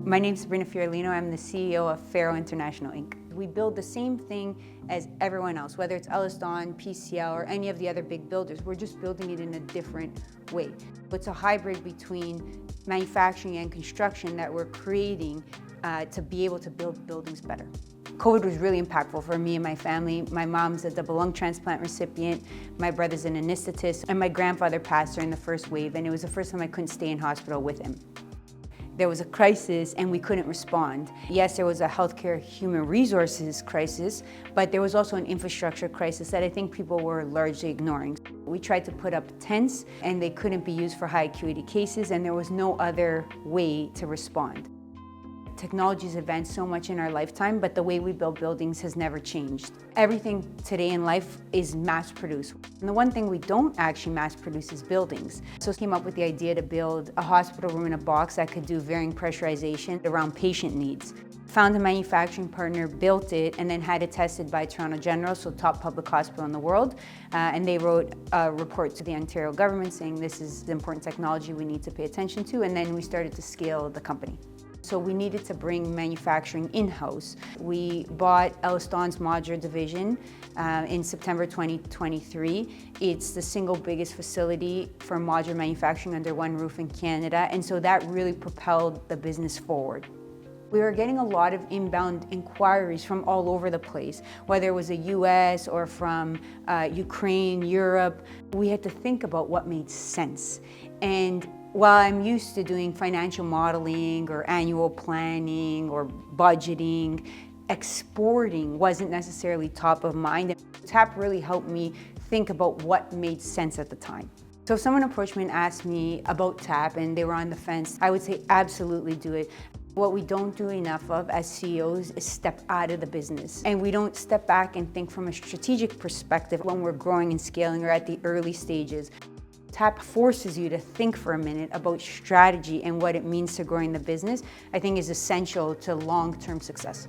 My name is Sabrina Firolino. I'm the CEO of Fero International, Inc. We build the same thing as everyone else, whether it's Alumni, PCL, or any of the other big builders. We're just building it in a different way. It's a hybrid between manufacturing and construction that we're creating to be able to build buildings better. COVID was really impactful for me and my family. My mom's a double lung transplant recipient, my brother's an anesthetist, and my grandfather passed during the first wave, and it was the first time I couldn't stay in hospital with him. There was a crisis and we couldn't respond. Yes, there was a healthcare human resources crisis, but there was also an infrastructure crisis that I think people were largely ignoring. We tried to put up tents and they couldn't be used for high acuity cases, and there was no other way to respond. Technology's advanced so much in our lifetime, but the way we build buildings has never changed. Everything today in life is mass produced. And the one thing we don't actually mass produce is buildings. So I came up with the idea to build a hospital room in a box that could do varying pressurization around patient needs. Found a manufacturing partner, built it, and then had it tested by Toronto General, so top public hospital in the world. And they wrote a report to the Ontario government saying this is the important technology we need to pay attention to, and then we started to scale the company. So we needed to bring manufacturing in-house. We bought Alumni's modular division in September 2023. It's the single biggest facility for modular manufacturing under one roof in Canada, and so that really propelled the business forward. We were getting a lot of inbound inquiries from all over the place, whether it was the US or from Ukraine, Europe. We had to think about what made sense. And while I'm used to doing financial modeling or annual planning or budgeting, exporting wasn't necessarily top of mind. TAP really helped me think about what made sense at the time. So if someone approached me and asked me about TAP and they were on the fence, I would say absolutely do it. What we don't do enough of as CEOs is step out of the business. And we don't step back and think from a strategic perspective when we're growing and scaling or at the early stages. TAP forces you to think for a minute about strategy and what it means to growing the business, I think is essential to long-term success.